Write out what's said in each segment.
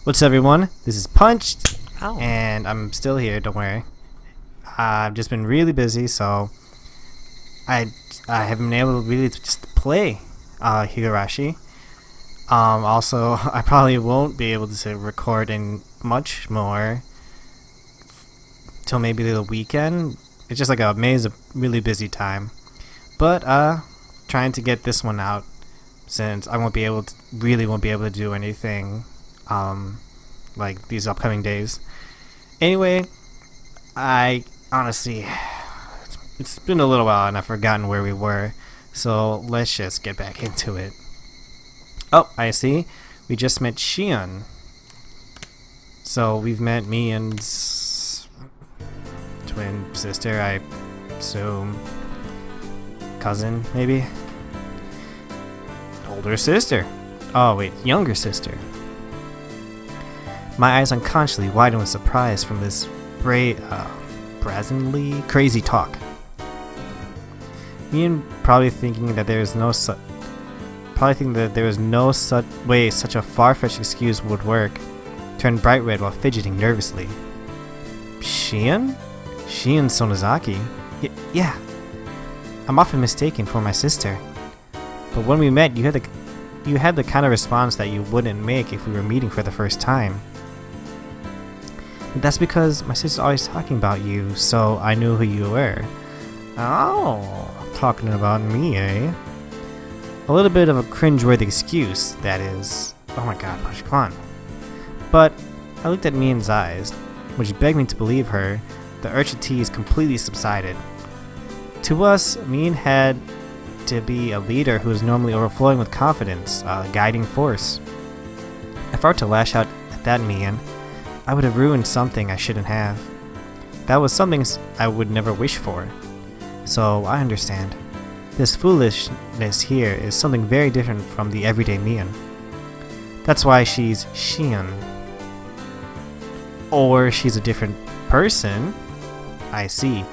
What's up, everyone? This is Punch, Oh. and I'm still here. Don't worry. I've just been really busy, so I I haven't been able to really just play Higurashi. Also, I probably won't be able to record in much more till maybe the weekend. It's just like a maze of really busy time, but trying to get this one out since I won't be able to do anything like these upcoming days. Anyway, I honestly, it's been a little while and I've forgotten where we were, so let's just get back into it. Oh, I see. We just met Shion. So we've met Mion's twin sister, I assume. Cousin, maybe? Older sister. Oh wait, younger sister. My eyes unconsciously widen with surprise from this brazenly crazy talk. Mion probably thinking that there is no such way such a far-fetched excuse would work, turned bright red while fidgeting nervously. Shion? Shion Sonozaki? Yeah. I'm often mistaken for my sister. But when we met, you had the kind of response that you wouldn't make if we were meeting for the first time. That's because my sister's always talking about you, so I knew who you were. Oh, talking about me, eh? A little bit of a cringeworthy excuse, that is. Oh my god, Push, come on. But I looked at Mion's eyes, which begged me to believe her. The urge to tease completely subsided. To us, Mion had to be a leader who was normally overflowing with confidence, a guiding force. If I were to lash out at that Mion, I would have ruined something I shouldn't have. That was something I would never wish for. So I understand. This foolishness here is something very different from the everyday Mion. That's why she's Shion. Or she's a different person. I see.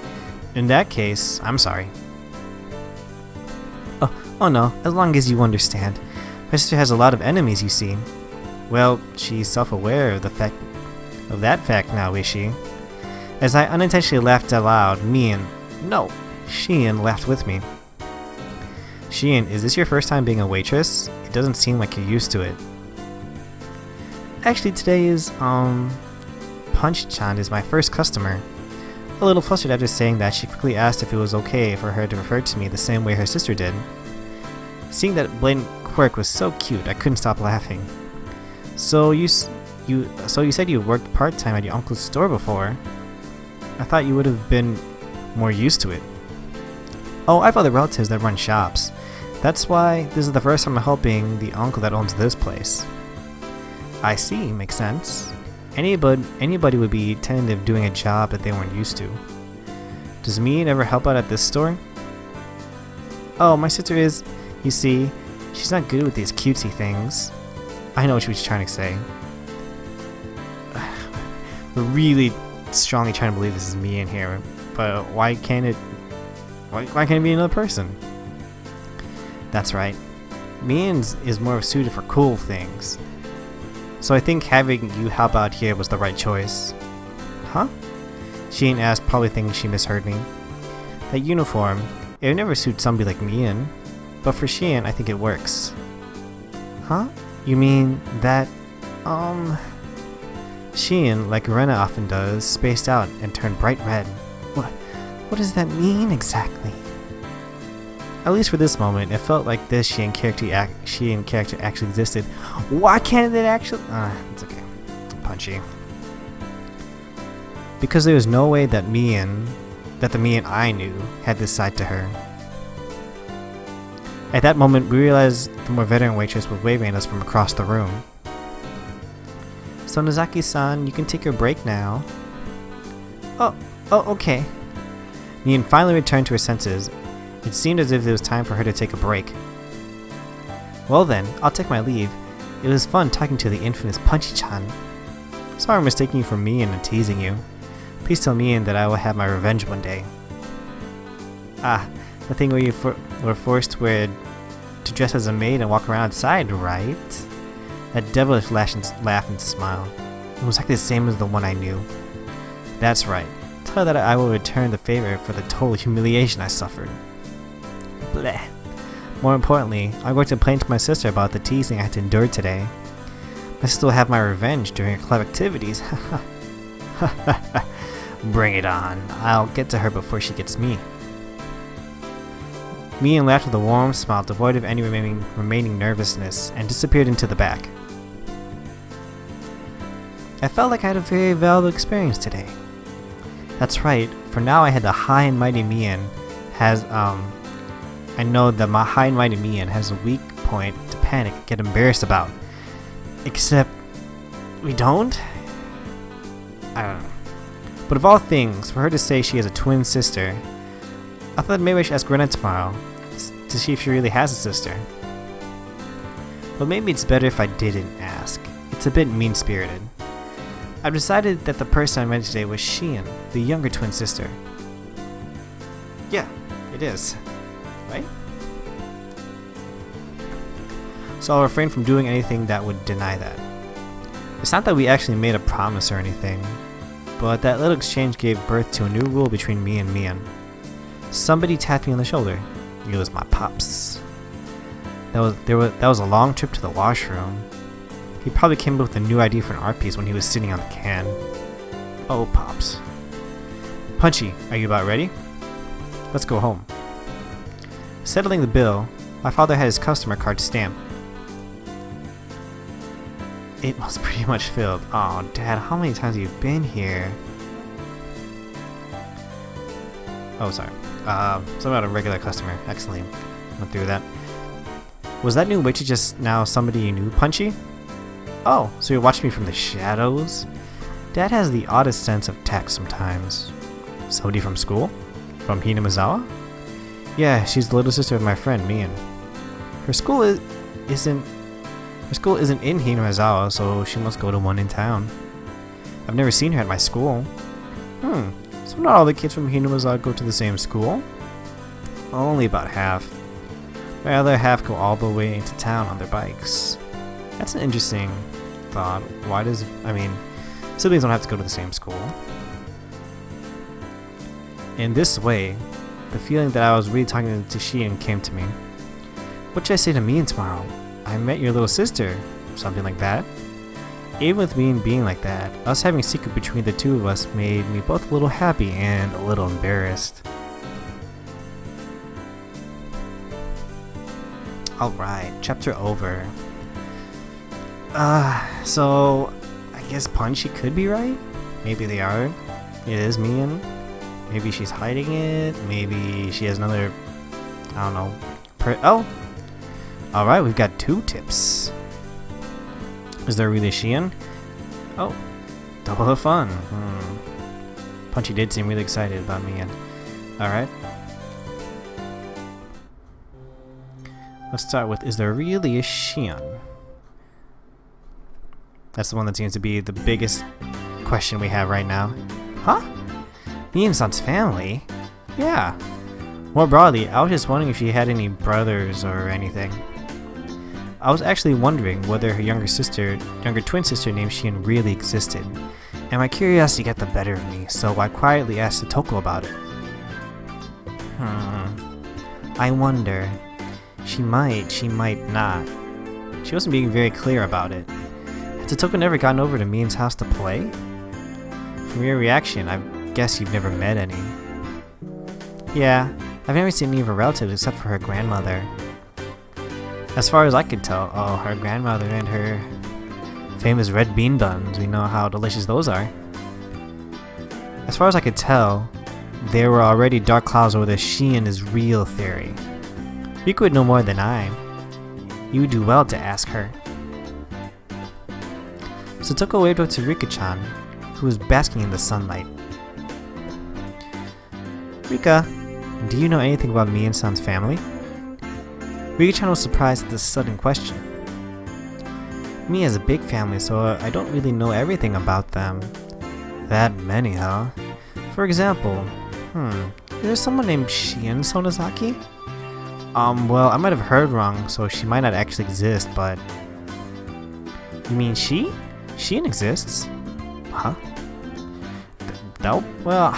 In that case, I'm sorry. Oh no, as long as you understand. My sister has a lot of enemies, you see. Well, she's self-aware of that fact now, is she? As I unintentionally laughed out loud, Shion laughed with me. Shion, is this your first time being a waitress? It doesn't seem like you're used to it. Actually, today is, Punchy-chan is my first customer. A little flustered after saying that, she quickly asked if it was okay for her to refer to me the same way her sister did. Seeing that blatant quirk was so cute, I couldn't stop laughing. So you said you worked part-time at your uncle's store before. I thought you would have been more used to it. Oh, I have other relatives that run shops. That's why this is the first time I'm helping the uncle that owns this place. I see, makes sense. Anybody would be tentative doing a job that they weren't used to. Does Mion ever help out at this store? Oh, my sister is. You see, she's not good with these cutesy things. I know what she was trying to say. We're really strongly trying to believe this is Mion here, but why can't it be another person? That's right. Mion's is more suited for cool things. So I think having you help out here was the right choice. Huh? Shion asked, probably thinking she misheard me. That uniform, it would never suit somebody like Mion, but for Shion, I think it works. Huh? You mean that, Shion, like Rena often does, spaced out and turned bright red. What does that mean exactly? At least for this moment, it felt like this Shion character actually existed. Why can't it actually? It's okay. Punchy. Because there was no way that the Mion I knew had this side to her. At that moment, we realized the more veteran waitress was waving at us from across the room. Sonozaki-san, you can take your break now. Oh, okay. Mion finally returned to her senses. It seemed as if it was time for her to take a break. Well then, I'll take my leave. It was fun talking to the infamous Punchy-chan. Sorry for mistaking you for Mion and teasing you. Please tell Mion that I will have my revenge one day. Ah, the thing where you were forced to dress as a maid and walk around outside, right? That devilish laugh and smile. It was exactly the same as the one I knew. That's right. Tell her that I will return the favor for the total humiliation I suffered. Bleh. More importantly, I'm going to complain to my sister about the teasing I had to endure today. My sister will have my revenge during her club activities. Bring it on. I'll get to her before she gets me. Mion laughed with a warm smile, devoid of any remaining nervousness, and disappeared into the back. I felt like I had a very valuable experience today. That's right, for now I had the high and mighty Mion I know that my high and mighty Mion has a weak point to panic and get embarrassed about. Except, we don't? I don't know. But of all things, for her to say she has a twin sister, I thought maybe I should ask Rena tomorrow to see if she really has a sister. But maybe it's better if I didn't ask. It's a bit mean-spirited. I've decided that the person I met today was Shion, the younger twin sister. Yeah, it is. Right? So I'll refrain from doing anything that would deny that. It's not that we actually made a promise or anything, but that little exchange gave birth to a new rule between me and Mion. Somebody tapped me on the shoulder. It was my pops. That was a long trip to the washroom. He probably came up with a new idea for an art piece when he was sitting on the can. Oh, Pops. Punchy, are you about ready? Let's go home. Settling the bill, my father had his customer card stamped. It was pretty much filled. Oh, Dad, how many times have you been here? Oh, sorry. So about a regular customer. Excellent. Went through that. Was that new waitress just now somebody you knew, Punchy? Oh, so you're watching me from the shadows? Dad has the oddest sense of tact sometimes. Somebody from school? From Hinamizawa? Yeah, she's the little sister of my friend, Mion. Her school isn't in Hinamizawa, so she must go to one in town. I've never seen her at my school. So not all the kids from Hinamizawa go to the same school? Only about half. The other half go all the way into town on their bikes. That's an interesting thought. Siblings don't have to go to the same school. In this way, the feeling that I was really talking to Shion came to me. What should I say to Mion tomorrow? I met your little sister. Something like that. Even with Mion being like that, us having a secret between the two of us made me both a little happy and a little embarrassed. Alright, chapter over. So I guess Punchy could be right? Maybe they are. It is Mion. Maybe she's hiding it. Maybe she has another, I don't know. Alright, we've got 2 tips. Is there really Shion? Oh, double the fun. Punchy did seem really excited about Mion. Alright. Let's start with, is there really a Shion? That's the one that seems to be the biggest question we have right now. Huh? Mion-san's family? Yeah. More broadly, I was just wondering if she had any brothers or anything. I was actually wondering whether her younger twin sister named Shion really existed, and my curiosity got the better of me, so I quietly asked Totoko about it. I wonder. She might not. She wasn't being very clear about it. Has Totoko never gotten over to Mion's house to play? From your reaction, I guess you've never met any. Yeah, I've never seen any of her relatives except for her grandmother. As far as I could tell, her grandmother and her famous red bean buns, we know how delicious those are. As far as I could tell, there were already dark clouds over the Shion is real theory. Riku would know more than I. You would do well to ask her. Totoko waved up to Rika-chan, who was basking in the sunlight. Rika, do you know anything about Mion-san's family? Rika-chan was surprised at this sudden question. Mi has a big family, so I don't really know everything about them. That many, huh? For example, is there someone named Shion Sonozaki? Well, I might have heard wrong, so she might not actually exist, but You mean she? Shion exists? Huh? No? Well,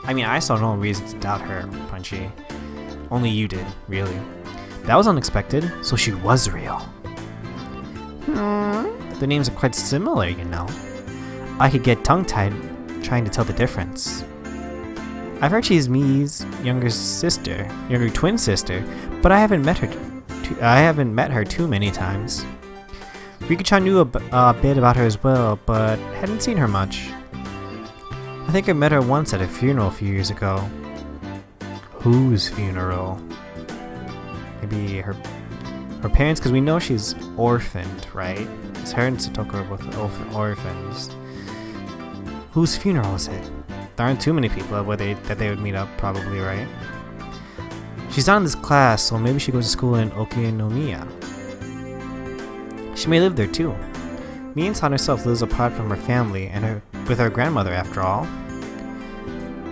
I mean, I saw no reason to doubt her, Punchy. Only you did, really. That was unexpected, so she was real. The names are quite similar, you know. I could get tongue-tied trying to tell the difference. I've heard she's Mii's younger twin sister, but I haven't met her too many times. Rika-chan knew a bit about her as well, but hadn't seen her much. I think I met her once at a funeral a few years ago. Whose funeral? Maybe her parents, because we know she's orphaned, right? It's her and Satoko are both orphans. Whose funeral is it? There aren't too many people that they would meet up, probably, right? She's not in this class, so maybe she goes to school in Okinomiya. She may live there too. Mion-san herself lives apart from her family and with her grandmother, after all.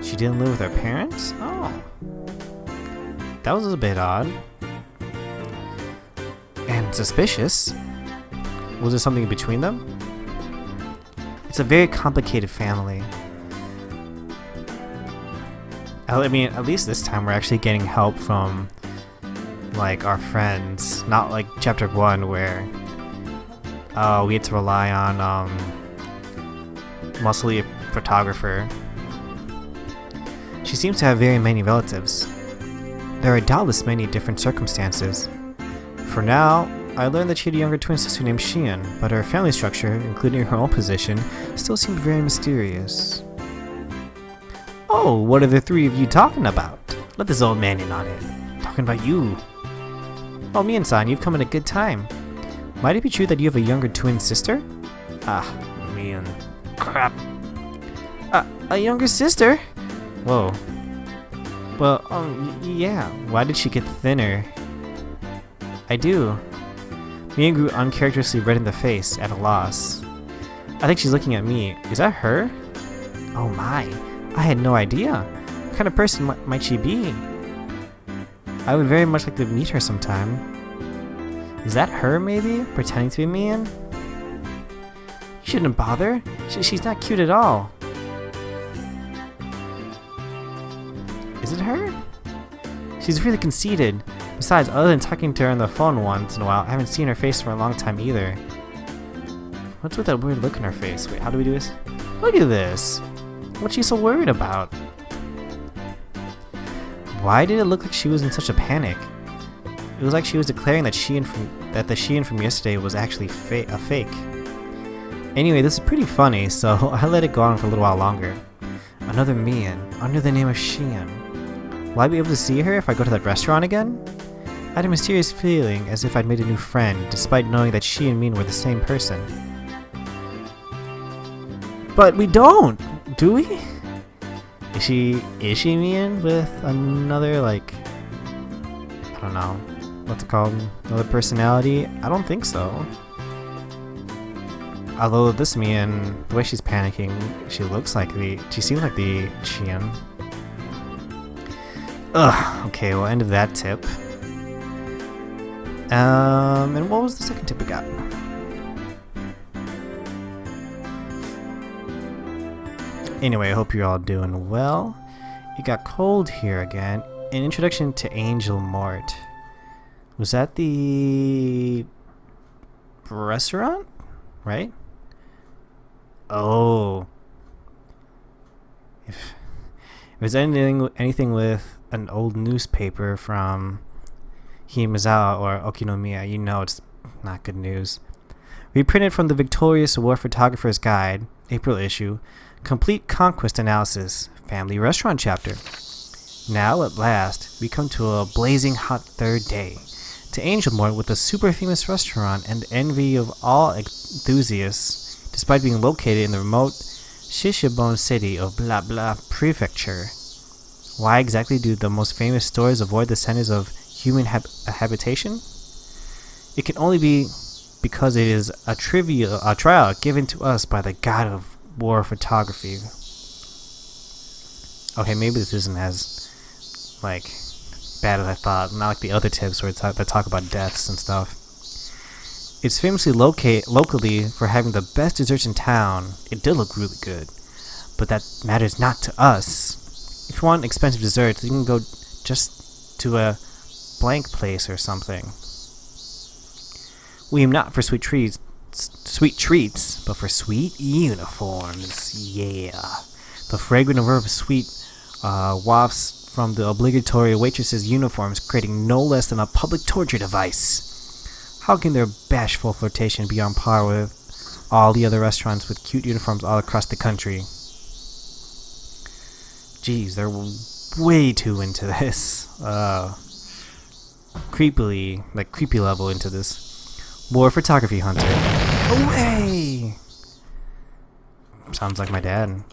She didn't live with her parents? Oh. That was a bit odd. And suspicious. Was there something between them? It's a very complicated family. I mean, at least this time we're actually getting help from, like, our friends. Not like Chapter 1 where we had to rely on, mostly a photographer. She seems to have very many relatives. There are doubtless many different circumstances. For now, I learned that she had a younger twin sister named Shion, but her family structure, including her own position, still seemed very mysterious. Oh, what are the three of you talking about? Let this old man in on it. Talking about you. Oh, Mion-san, you've come at a good time. Might it be true that you have a younger twin sister? Ah, Mion. Crap. A younger sister? Whoa. Well, yeah. Why did she get thinner? I do. Mion grew uncharacteristically red in the face, at a loss. I think she's looking at me. Is that her? Oh my. I had no idea. What kind of person might she be? I would very much like to meet her sometime. Is that her, maybe? Pretending to be Mion? You shouldn't bother. She's not cute at all. Is it her? She's really conceited. Besides, other than talking to her on the phone once in a while, I haven't seen her face for a long time either. What's with that weird look in her face? Wait, how do we do this? Look at this! What's she so worried about? Why did it look like she was in such a panic? It was like she was declaring that the Shion from yesterday was actually a fake. Anyway, this is pretty funny, so I let it go on for a little while longer. Another Mion, under the name of Shion. Will I be able to see her if I go to that restaurant again? I had a mysterious feeling as if I'd made a new friend, despite knowing that she and Mion were the same person. But we don't, do we? Is she Mion with another, like, I don't know, what's it called? Another personality? I don't think so. Although this Mion, the way she's panicking, she seems like the Shion. Ugh, okay, we'll end that tip. And what was the second tip we got? Anyway, I hope you're all doing well. It got cold here again. An introduction to Angel Mort. Was that the restaurant? Right? Oh. If it's anything with an old newspaper from Himizawa or Okinomiya, you know it's not good news. Reprinted from the Victorious War Photographer's Guide, April issue, Complete Conquest Analysis, Family Restaurant Chapter. Now, at last, we come to a blazing hot third day, to Angel Mort with a super famous restaurant and the envy of all enthusiasts, despite being located in the remote Shishibon city of Blah Blah Prefecture. Why exactly do the most famous stores avoid the centers of human habitation? It can only be because it is a trial given to us by the god of war photography. Okay, maybe this isn't as, like, bad as I thought. Not like the other tips where that talk about deaths and stuff. It's famously locally for having the best desserts in town. It did look really good, but that matters not to us. If you want expensive desserts, you can go just to a blank place or something. We aim not for sweet treats, but for sweet uniforms. Yeah. The fragrant aroma of sweet wafts from the obligatory waitress's uniforms, creating no less than a public torture device. How can their bashful flirtation be on par with all the other restaurants with cute uniforms all across the country? Jeez, they're way too into this. Creepy level into this. More photography hunter. Away! Sounds like my dad.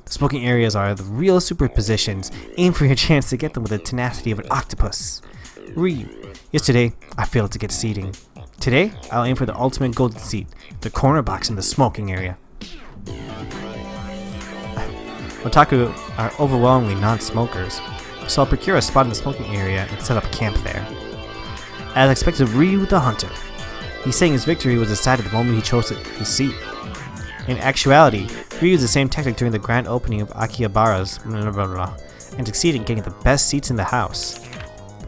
The smoking areas are the real superpositions. Aim for your chance to get them with the tenacity of an octopus. Yesterday, I failed to get seating. Today, I'll aim for the ultimate golden seat, the corner box in the smoking area. Otaku are overwhelmingly non-smokers, so I'll procure a spot in the smoking area and set up camp there. As expected, Ryu the Hunter. He's saying his victory was decided the moment he chose his seat. In actuality, Ryu used the same tactic during the grand opening of Akihabara's and succeeded in getting the best seats in the house.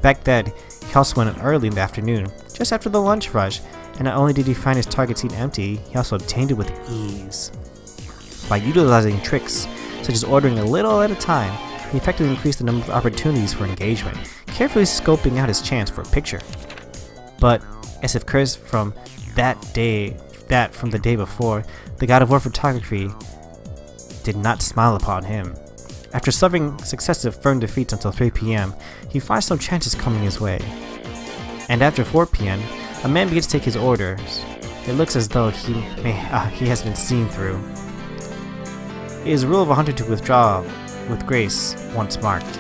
Back then, he also went in early in the afternoon, just after the lunch rush, and not only did he find his target seat empty, he also obtained it with ease. By utilizing tricks, such as ordering a little at a time, he effectively increased the number of opportunities for engagement, carefully scoping out his chance for a picture. But, as if cursed from the day before, the god of war photography did not smile upon him. After suffering successive firm defeats until 3 p.m., he finds some chances coming his way. And after 4 p.m., a man begins to take his orders. It looks as though he has been seen through. It is a rule of a hunter to withdraw with grace once marked.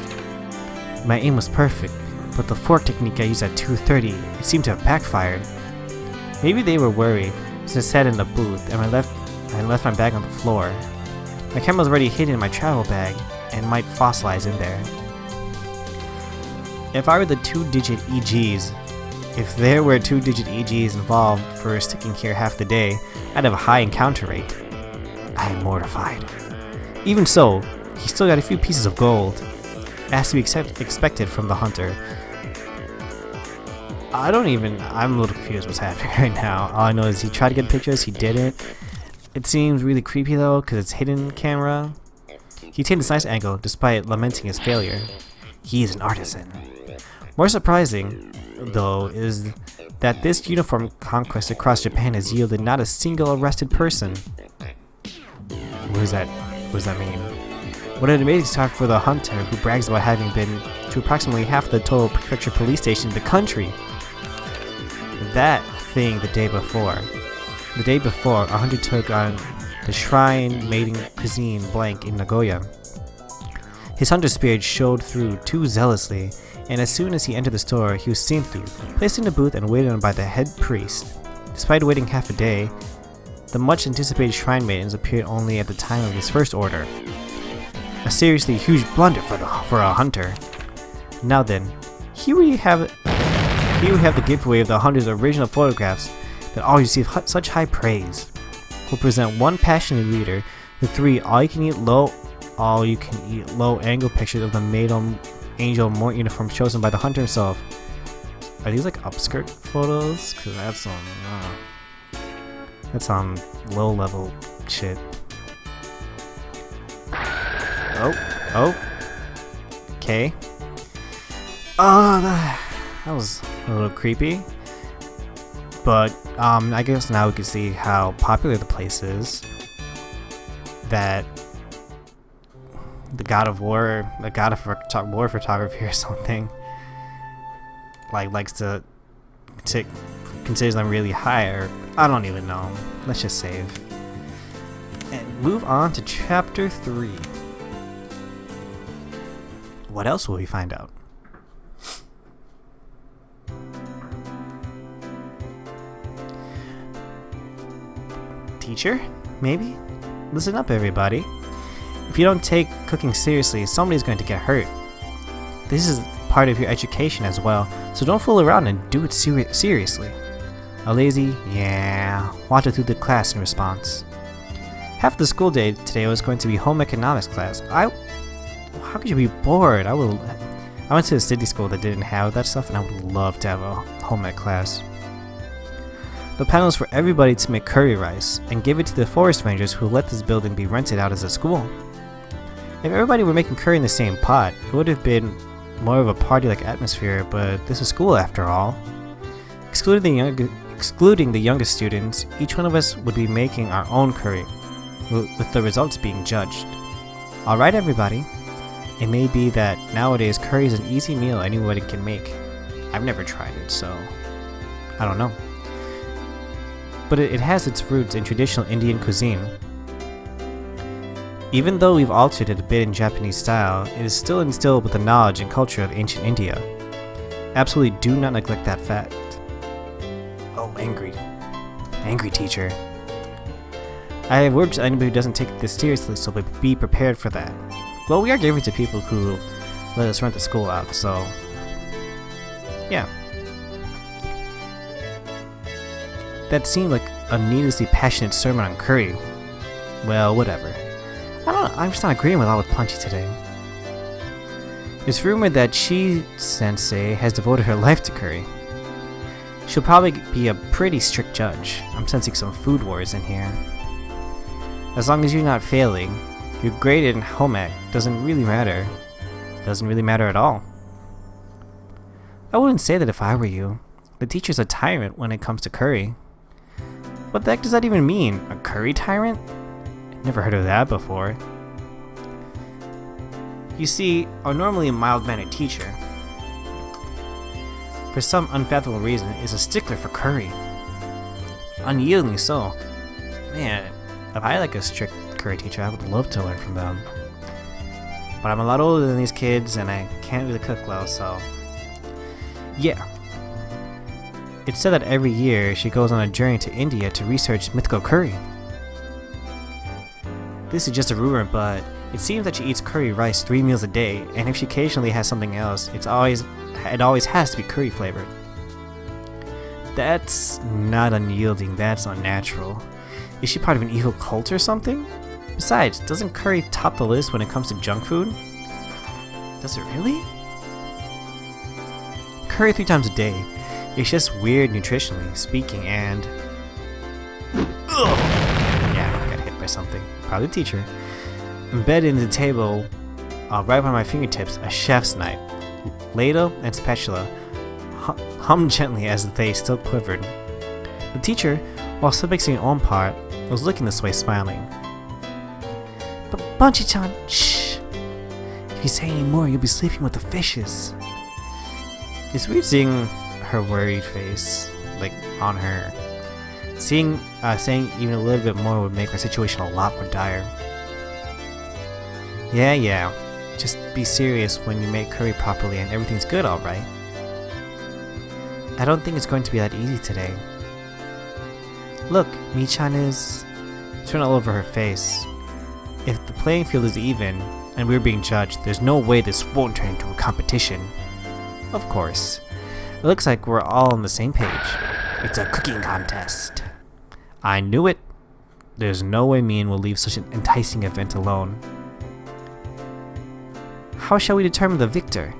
My aim was perfect, but the fork technique I used at 2:30, it seemed to have backfired. Maybe they were worried, since I sat in the booth and I left my bag on the floor. My camera was already hidden in my travel bag and might fossilize in there. If there were 2-digit EGs involved for sticking here half the day, I'd have a high encounter rate. I am mortified. Even so, he still got a few pieces of gold, as to be expected from the hunter. I'm a little confused what's happening right now. All I know is he tried to get pictures, he didn't. It seems really creepy though, because it's hidden camera. He attained this nice angle, despite lamenting his failure. He is an artisan. More surprising, though, is that this uniform conquest across Japan has yielded not a single arrested person. What does that mean? What an amazing start for the hunter who brags about having been to approximately half the total prefecture police station in the country. That thing the day before, our hunter took on the shrine maiden cuisine blank in Nagoya. His hunter spirit showed through too zealously, and as soon as he entered the store, he was seen through, placed in a booth and waited on by the head priest. Despite waiting half a day, the much anticipated shrine maidens appeared only at the time of his first order. A seriously huge blunder for a hunter. Now then, here we have the giveaway of the hunter's original photographs that all receive such high praise. We'll present one passionate reader with 3 all-you-can-eat low-angle pictures of the maiden angel mort uniforms chosen by the hunter himself. Are these like upskirt photos? Cause that's some low-level shit. Oh. Okay. Oh, that was a little creepy. But, I guess now we can see how popular the place is. That the god of war photography or something, likes to considers them really high, or I don't even know. Let's just save. And move on to chapter 3. What else will we find out? Teacher? Maybe? Listen up, everybody. If you don't take cooking seriously, somebody's going to get hurt. This is part of your education as well, so don't fool around and do it seriously. A lazy, yeah, wandered through the class in response. Half the school day today was going to be home economics class. How could you be bored? I went to a city school that didn't have that stuff, and I would love to have a home ec class. The plan was for everybody to make curry rice and give it to the forest rangers who let this building be rented out as a school. If everybody were making curry in the same pot, it would have been more of a party-like atmosphere, but this is school after all. Excluding the youngest students, each one of us would be making our own curry, with the results being judged. Alright everybody, it may be that nowadays curry is an easy meal anybody can make. I've never tried it, so I don't know. But it has its roots in traditional Indian cuisine. Even though we've altered it a bit in Japanese style, it is still instilled with the knowledge and culture of ancient India. Absolutely do not neglect that fact. Oh, angry. Angry teacher. I have words to anybody who doesn't take this seriously, so be prepared for that. Well, we are giving to people who let us rent the school out, so yeah. That seemed like a needlessly passionate sermon on curry. Well, whatever. I don't know, I'm just not agreeing with all with Punchy today. It's rumored that Chi-sensei has devoted her life to curry. She'll probably be a pretty strict judge. I'm sensing some food wars in here. As long as you're not failing, your grade in home ec doesn't really matter. Doesn't really matter at all. I wouldn't say that if I were you. The teacher's a tyrant when it comes to curry. What the heck does that even mean? A curry tyrant? Never heard of that before. You see, our normally mild-mannered teacher, for some unfathomable reason, is a stickler for curry. Unyieldingly so. Man, if I had like a strict curry teacher, I would love to learn from them. But I'm a lot older than these kids, and I can't really cook well, so yeah. It's said that every year she goes on a journey to India to research mythical curry. This is just a rumor, but it seems that she eats curry rice 3 meals a day, and if she occasionally has something else, it always has to be curry flavored. That's not unyielding, that's unnatural. Is she part of an evil cult or something? Besides, doesn't curry top the list when it comes to junk food? Does it really? Curry 3 times a day. It's just weird nutritionally speaking, and ugh! Yeah, I got hit by something. Probably the teacher. Embedded in the table, right by my fingertips, a chef's knife. Ladle and spatula hummed gently as they still quivered. The teacher, while still mixing her own part, was looking this way, smiling. But Punchy-chan, shh! If you say any more, you'll be sleeping with the fishes. It's weird seeing her worried face, like, on her. Saying even a little bit more would make her situation a lot more dire. Yeah. Just be serious when you make curry properly and everything's good, alright? I don't think it's going to be that easy today. Look, Mi-chan is... Turn all over her face. If the playing field is even, and we're being judged, there's no way this won't turn into a competition. Of course. It looks like we're all on the same page. It's a cooking contest. I knew it. There's no way Mion will leave such an enticing event alone. How shall we determine the victor?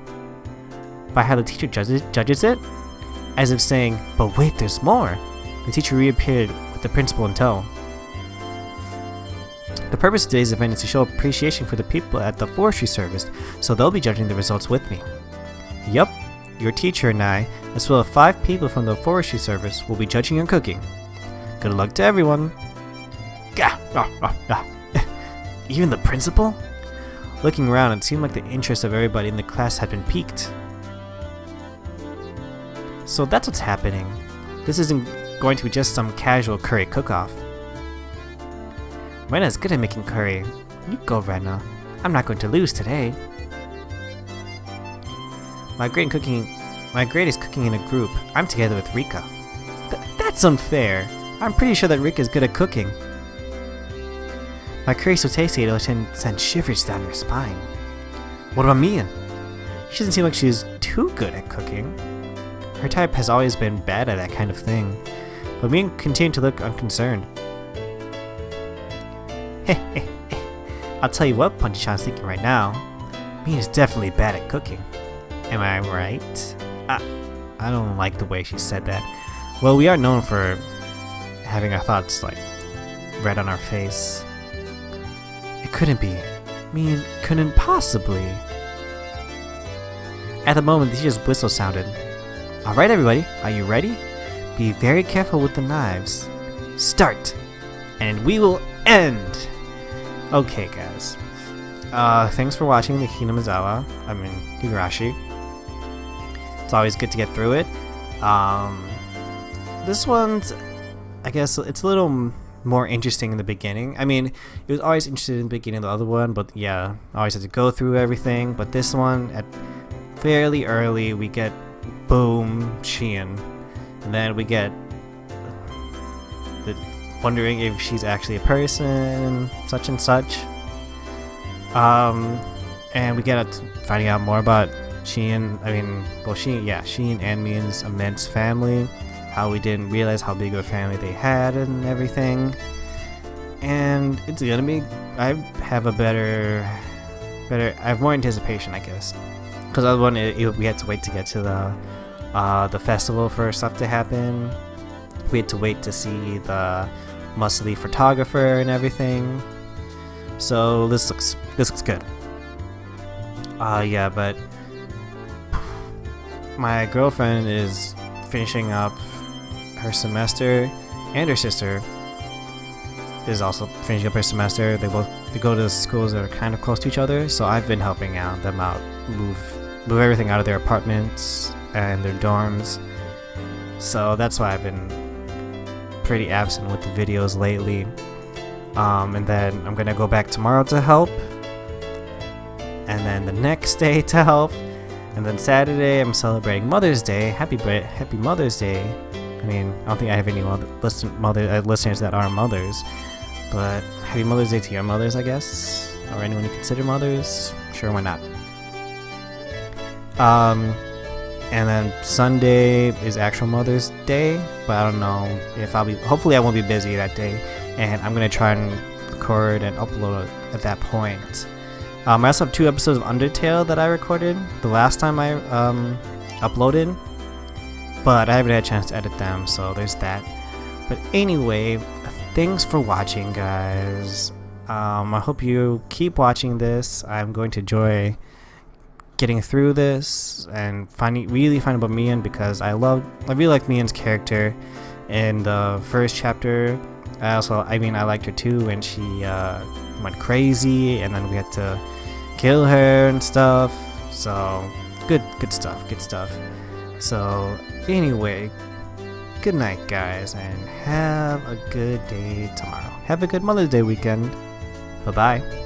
By how the teacher judges it? As if saying, but wait, there's more. The teacher reappeared with the principal in tow. The purpose of today's event is to show appreciation for the people at the forestry service, so they'll be judging the results with me. Yup, your teacher and I, as well as 5 people from the forestry service, will be judging your cooking. Good luck to everyone. Even the principal? Looking around, it seemed like the interest of everybody in the class had been piqued. So that's what's happening. This isn't going to be just some casual curry cook-off. Rena's good at making curry. You go, Rena. I'm not going to lose today. My grade is cooking in a group. I'm together with Rika. That's unfair. I'm pretty sure that Rika is good at cooking. My curry's so tasty it'll send shivers down your spine. What about Mion? She doesn't seem like she's too good at cooking. Her type has always been bad at that kind of thing. but Mion continued to look unconcerned. I'll tell you what Punchy-chan's thinking right now. Mion is definitely bad at cooking. Am I right? I don't like the way she said that. Well, we are known for having our thoughts, like, red on our face. It couldn't be. Mion couldn't possibly. At the moment, the teacher's whistle sounded. Alright everybody, are you ready? Be very careful with the knives. Start! And we will end! Okay guys. Thanks for watching the Higurashi. It's always good to get through it. This one's, I guess, it's a little more interesting in the beginning. I mean, it was always interesting in the beginning of the other one, but yeah, I always had to go through everything. But this one, at fairly early, we get boom, Mion, and then we get wondering if she's actually a person, such and such. And we get finding out more about Mion and Mion's immense family, how we didn't realize how big of a family they had and everything. And it's gonna be, I have more anticipation, I guess, because other one we had to wait to get to the festival for stuff to happen. We had to wait to see the muscly photographer and everything. So this looks good. Yeah, but my girlfriend is finishing up her semester, and her sister is also finishing up her semester. They go to schools that are kind of close to each other, so I've been helping them out, move everything out of their apartments and their dorms. So that's why I've been pretty absent with the videos lately. And then I'm gonna go back tomorrow to help, and then the next day to help, and then Saturday I'm celebrating Mother's Day. Happy Mother's Day. I mean, I don't think I have any listeners that are mothers, but happy Mother's Day to your mothers, I guess, or anyone you consider mothers. Sure, why not? And then Sunday is actual Mother's Day, but I don't know if hopefully I won't be busy that day, and I'm gonna try and record and upload at that point. I also have 2 episodes of Undertale that I recorded the last time I uploaded, but I haven't had a chance to edit them, so there's that. But anyway, thanks for watching, guys. I hope you keep watching this. I'm going to enjoy getting through this and really finding about Mion, because I really like Mion's character in the first chapter. I liked her too when she went crazy, and then we had to kill her and stuff. So good stuff. So anyway, good night, guys, and have a good day tomorrow. Have a good Mother's Day weekend. Bye bye.